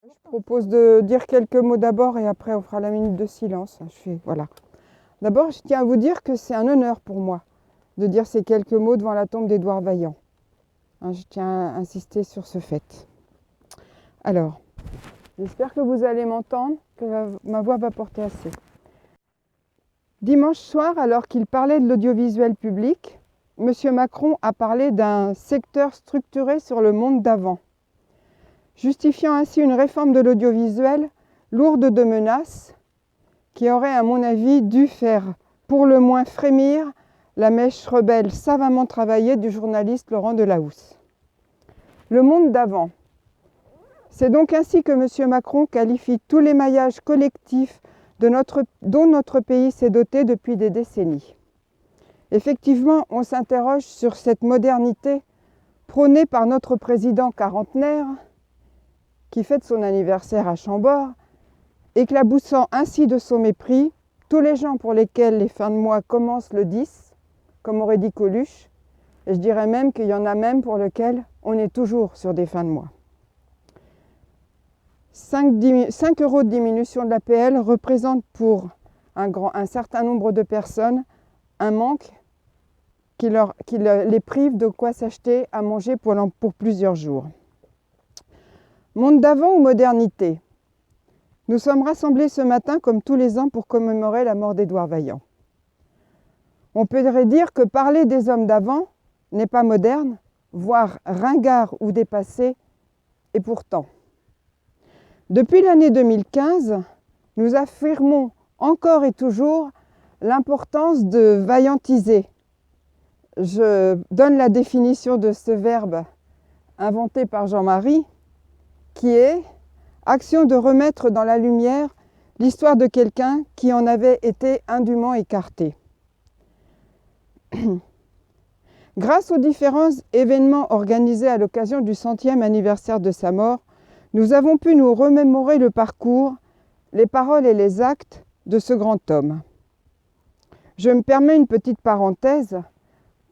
Je propose de dire quelques mots d'abord et après on fera la minute de silence. Voilà. D'abord, je tiens à vous dire que c'est un honneur pour moi de dire ces quelques mots devant la tombe d'Édouard Vaillant. Je tiens à insister sur ce fait. Alors, j'espère que vous allez m'entendre, que ma voix va porter assez. Dimanche soir, alors qu'il parlait de l'audiovisuel public, M. Macron a parlé d'un secteur structuré sur le monde d'avant, justifiant ainsi une réforme de l'audiovisuel lourde de menaces qui aurait, à mon avis, dû faire pour le moins frémir la mèche rebelle savamment travaillée du journaliste Laurent Delahousse. Le monde d'avant. C'est donc ainsi que M. Macron qualifie tous les maillages collectifs dont notre pays s'est doté depuis des décennies. Effectivement, on s'interroge sur cette modernité prônée par notre président quarantenaire, qui fête son anniversaire à Chambord, éclaboussant ainsi de son mépris tous les gens pour lesquels les fins de mois commencent le 10, comme aurait dit Coluche, et je dirais même qu'il y en a même pour lesquels on est toujours sur des fins de mois. 5 € de diminution de l'APL représente pour un certain nombre de personnes un manque qui les prive de quoi s'acheter à manger pour plusieurs jours. Monde d'avant ou modernité ? Nous sommes rassemblés ce matin, comme tous les ans, pour commémorer la mort d'Édouard Vaillant. On pourrait dire que parler des hommes d'avant n'est pas moderne, voire ringard ou dépassé, et pourtant. Depuis l'année 2015, nous affirmons encore et toujours l'importance de vaillantiser. Je donne la définition de ce verbe inventé par Jean-Marie, qui est action de remettre dans la lumière l'histoire de quelqu'un qui en avait été indûment écarté. Grâce aux différents événements organisés à l'occasion du 100e anniversaire de sa mort, nous avons pu nous remémorer le parcours, les paroles et les actes de ce grand homme. Je me permets une petite parenthèse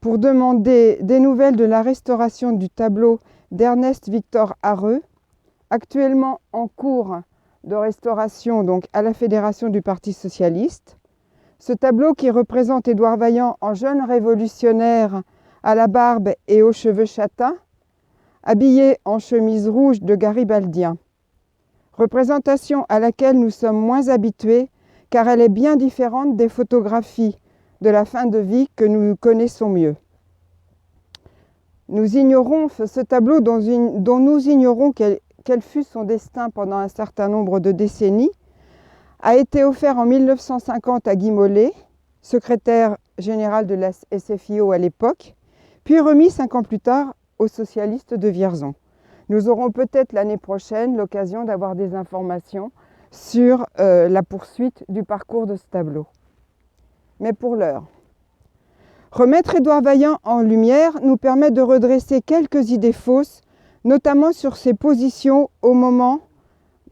pour demander des nouvelles de la restauration du tableau d'Ernest Victor Arreu, actuellement en cours de restauration donc à la Fédération du Parti socialiste. Ce tableau qui représente Édouard Vaillant en jeune révolutionnaire à la barbe et aux cheveux châtains, habillé en chemise rouge de garibaldien. Représentation à laquelle nous sommes moins habitués car elle est bien différente des photographies de la fin de vie que nous connaissons mieux. Nous ignorons ce tableau dont nous ignorons quel fut son destin pendant un certain nombre de décennies, a été offert en 1950 à Guy Mollet, secrétaire général de la SFIO à l'époque, puis remis 5 ans plus tard aux socialistes de Vierzon. Nous aurons peut-être l'année prochaine l'occasion d'avoir des informations sur la poursuite du parcours de ce tableau. Mais pour l'heure, remettre Édouard Vaillant en lumière nous permet de redresser quelques idées fausses, notamment sur ses positions au moment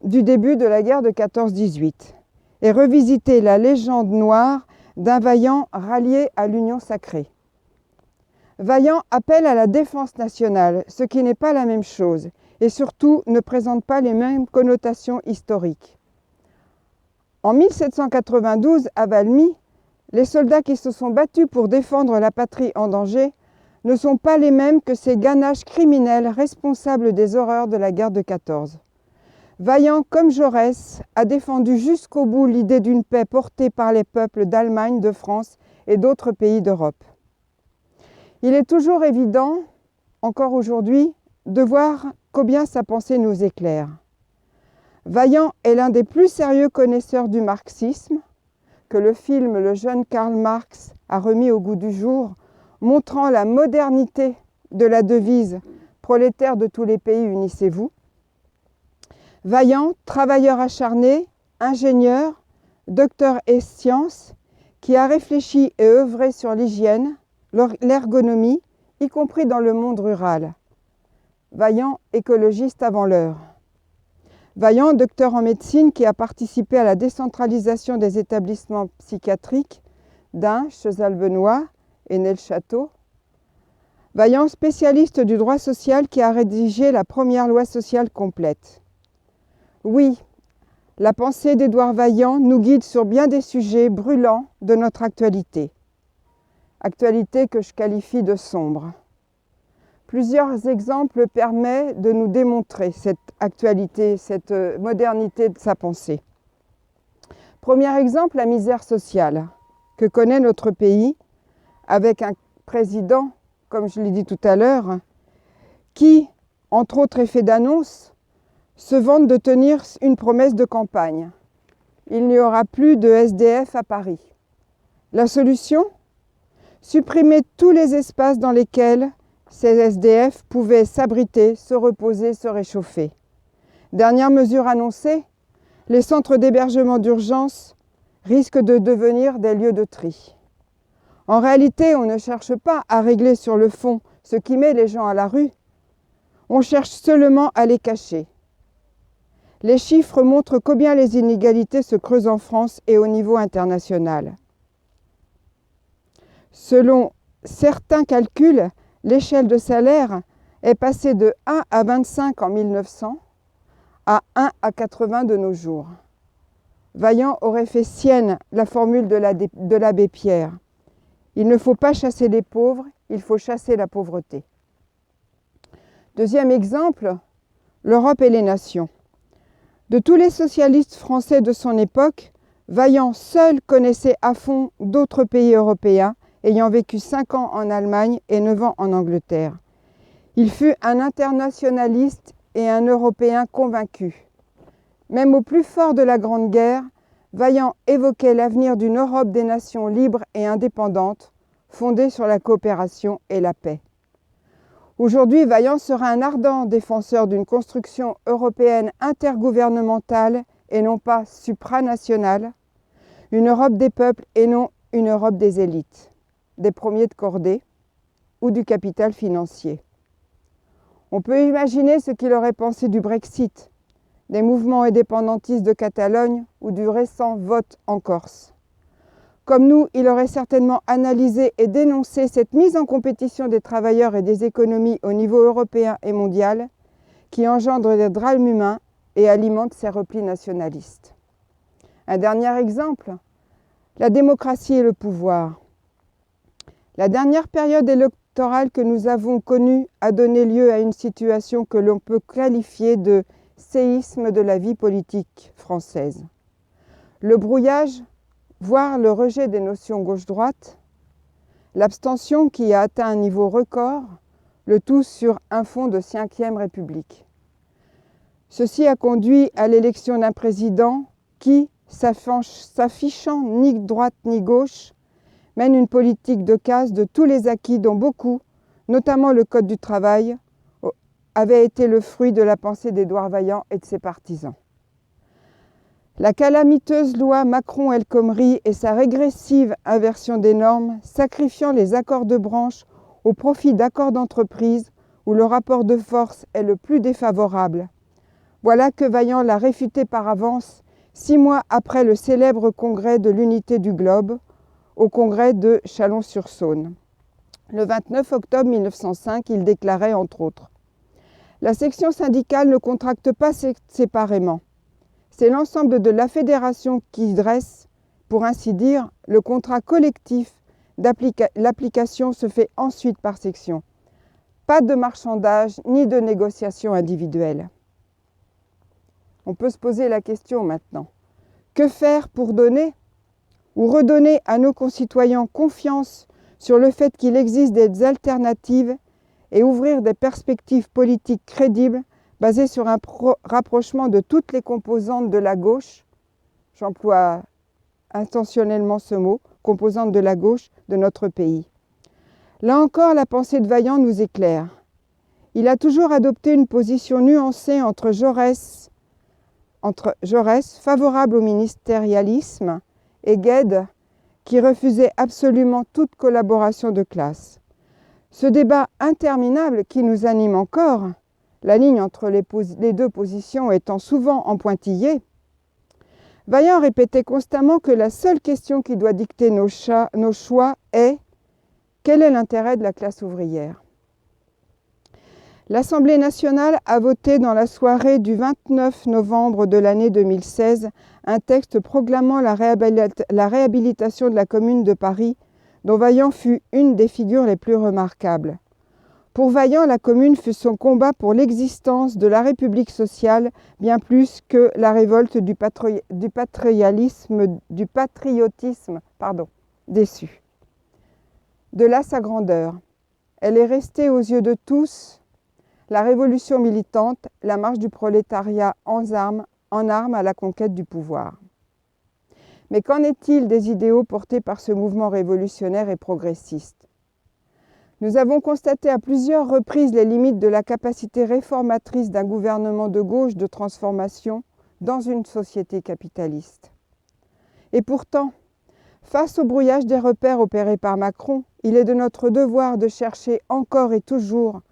du début de la guerre de 14-18, et revisiter la légende noire d'un Vaillant rallié à l'Union sacrée. Vaillant appelle à la défense nationale, ce qui n'est pas la même chose, et surtout ne présente pas les mêmes connotations historiques. En 1792, à Valmy, les soldats qui se sont battus pour défendre la patrie en danger ne sont pas les mêmes que ces ganaches criminels responsables des horreurs de la guerre de 14. Vaillant, comme Jaurès, a défendu jusqu'au bout l'idée d'une paix portée par les peuples d'Allemagne, de France et d'autres pays d'Europe. Il est toujours évident, encore aujourd'hui, de voir combien sa pensée nous éclaire. Vaillant est l'un des plus sérieux connaisseurs du marxisme, que le film Le jeune Karl Marx a remis au goût du jour, montrant la modernité de la devise « Prolétaires de tous les pays, unissez-vous ». Vaillant, travailleur acharné, ingénieur, docteur ès sciences, qui a réfléchi et œuvré sur l'hygiène, l'ergonomie, y compris dans le monde rural. Vaillant, écologiste avant l'heure. Vaillant, docteur en médecine, qui a participé à la décentralisation des établissements psychiatriques d'Ain, Chesalbenois et Nel-Château. Vaillant, spécialiste du droit social, qui a rédigé la première loi sociale complète. Oui, la pensée d'Édouard Vaillant nous guide sur bien des sujets brûlants de notre actualité. Actualité que je qualifie de sombre. Plusieurs exemples permettent de nous démontrer cette actualité, cette modernité de sa pensée. Premier exemple, la misère sociale que connaît notre pays avec un président, comme je l'ai dit tout à l'heure, qui, entre autres effets d'annonce, se vante de tenir une promesse de campagne. Il n'y aura plus de SDF à Paris. La solution ? Supprimer tous les espaces dans lesquels ces SDF pouvaient s'abriter, se reposer, se réchauffer. Dernière mesure annoncée, les centres d'hébergement d'urgence risquent de devenir des lieux de tri. En réalité, on ne cherche pas à régler sur le fond ce qui met les gens à la rue, on cherche seulement à les cacher. Les chiffres montrent combien les inégalités se creusent en France et au niveau international. Selon certains calculs, l'échelle de salaire est passée de 1 à 25 en 1900 à 1 à 80 de nos jours. Vaillant aurait fait sienne la formule de l'abbé Pierre. Il ne faut pas chasser les pauvres, il faut chasser la pauvreté. Deuxième exemple, l'Europe et les nations. De tous les socialistes français de son époque, Vaillant seul connaissait à fond d'autres pays européens, ayant vécu 5 ans en Allemagne et 9 ans en Angleterre. Il fut un internationaliste et un Européen convaincu. Même au plus fort de la Grande Guerre, Vaillant évoquait l'avenir d'une Europe des nations libres et indépendantes, fondée sur la coopération et la paix. Aujourd'hui, Vaillant sera un ardent défenseur d'une construction européenne intergouvernementale et non pas supranationale, une Europe des peuples et non une Europe des élites, des premiers de cordée ou du capital financier. On peut imaginer ce qu'il aurait pensé du Brexit, des mouvements indépendantistes de Catalogne ou du récent vote en Corse. Comme nous, il aurait certainement analysé et dénoncé cette mise en compétition des travailleurs et des économies au niveau européen et mondial qui engendre des drames humains et alimente ces replis nationalistes. Un dernier exemple, la démocratie et le pouvoir. La dernière période électorale que nous avons connue a donné lieu à une situation que l'on peut qualifier de séisme de la vie politique française. Le brouillage, voire le rejet des notions gauche-droite, l'abstention qui a atteint un niveau record, le tout sur un fond de 5e République. Ceci a conduit à l'élection d'un président qui, s'affichant ni droite ni gauche, mène une politique de casse de tous les acquis dont beaucoup, notamment le Code du travail, avaient été le fruit de la pensée d'Édouard Vaillant et de ses partisans. La calamiteuse loi Macron-El Khomri et sa régressive inversion des normes, sacrifiant les accords de branche au profit d'accords d'entreprise où le rapport de force est le plus défavorable. Voilà que Vaillant l'a réfuté par avance 6 mois après le célèbre congrès de l'unité du globe, au congrès de Chalon-sur-Saône. Le 29 octobre 1905, il déclarait entre autres « La section syndicale ne contracte pas séparément. C'est l'ensemble de la fédération qui dresse, pour ainsi dire, le contrat collectif. L'application se fait ensuite par section. Pas de marchandage ni de négociation individuelle. » On peut se poser la question maintenant. Que faire pour donner ou redonner à nos concitoyens confiance sur le fait qu'il existe des alternatives et ouvrir des perspectives politiques crédibles basées sur un rapprochement de toutes les composantes de la gauche, j'emploie intentionnellement ce mot, composantes de la gauche de notre pays. Là encore, la pensée de Vaillant nous éclaire. Il a toujours adopté une position nuancée entre Jaurès, favorable au ministérialisme, et Gued, qui refusait absolument toute collaboration de classe. Ce débat interminable qui nous anime encore, la ligne entre les deux positions étant souvent en pointillé, Vaillant répétait constamment que la seule question qui doit dicter nos choix est « Quel est l'intérêt de la classe ouvrière ?» L'Assemblée nationale a voté dans la soirée du 29 novembre de l'année 2016 un texte proclamant la réhabilitation de la Commune de Paris, dont Vaillant fut une des figures les plus remarquables. Pour Vaillant, la Commune fut son combat pour l'existence de la République sociale, bien plus que la révolte du patriotisme déçu. De là sa grandeur. Elle est restée aux yeux de tous la révolution militante, la marche du prolétariat en armes à la conquête du pouvoir. Mais qu'en est-il des idéaux portés par ce mouvement révolutionnaire et progressiste ? Nous avons constaté à plusieurs reprises les limites de la capacité réformatrice d'un gouvernement de gauche de transformation dans une société capitaliste. Et pourtant, face au brouillage des repères opéré par Macron, il est de notre devoir de chercher encore et toujours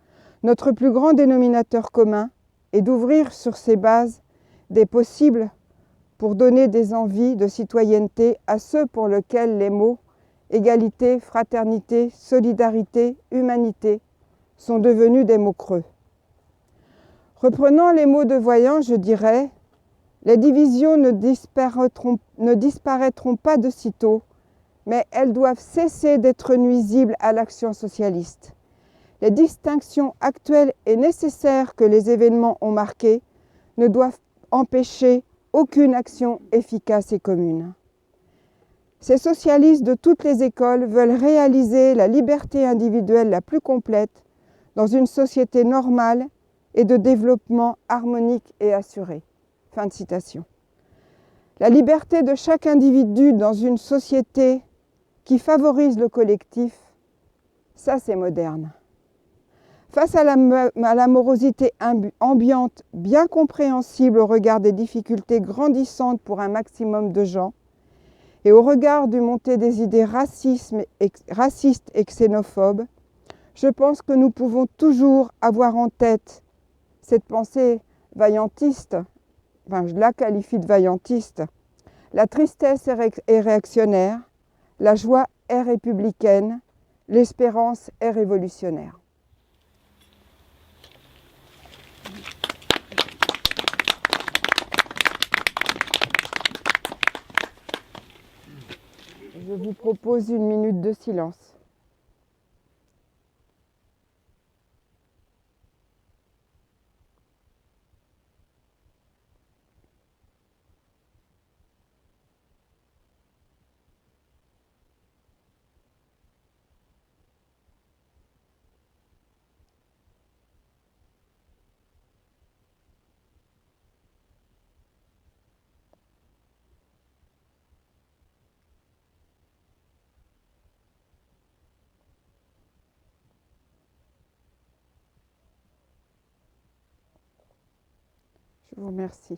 notre plus grand dénominateur commun et d'ouvrir sur ces bases des possibles pour donner des envies de citoyenneté à ceux pour lesquels les mots égalité, fraternité, solidarité, humanité sont devenus des mots creux. Reprenant les mots de Vaillant, je dirais « Les divisions ne disparaîtront pas de sitôt, mais elles doivent cesser d'être nuisibles à l'action socialiste. Les distinctions actuelles et nécessaires que les événements ont marquées ne doivent empêcher aucune action efficace et commune. Ces socialistes de toutes les écoles veulent réaliser la liberté individuelle la plus complète dans une société normale et de développement harmonique et assuré. » Fin de citation. La liberté de chaque individu dans une société qui favorise le collectif, ça c'est moderne. Face à la morosité ambiante, bien compréhensible au regard des difficultés grandissantes pour un maximum de gens, et au regard du montée des idées racistes et xénophobes, je pense que nous pouvons toujours avoir en tête cette pensée vaillantiste, enfin je la qualifie de vaillantiste, la tristesse est réactionnaire, la joie est républicaine, l'espérance est révolutionnaire. Je vous propose une minute de silence. Je vous remercie.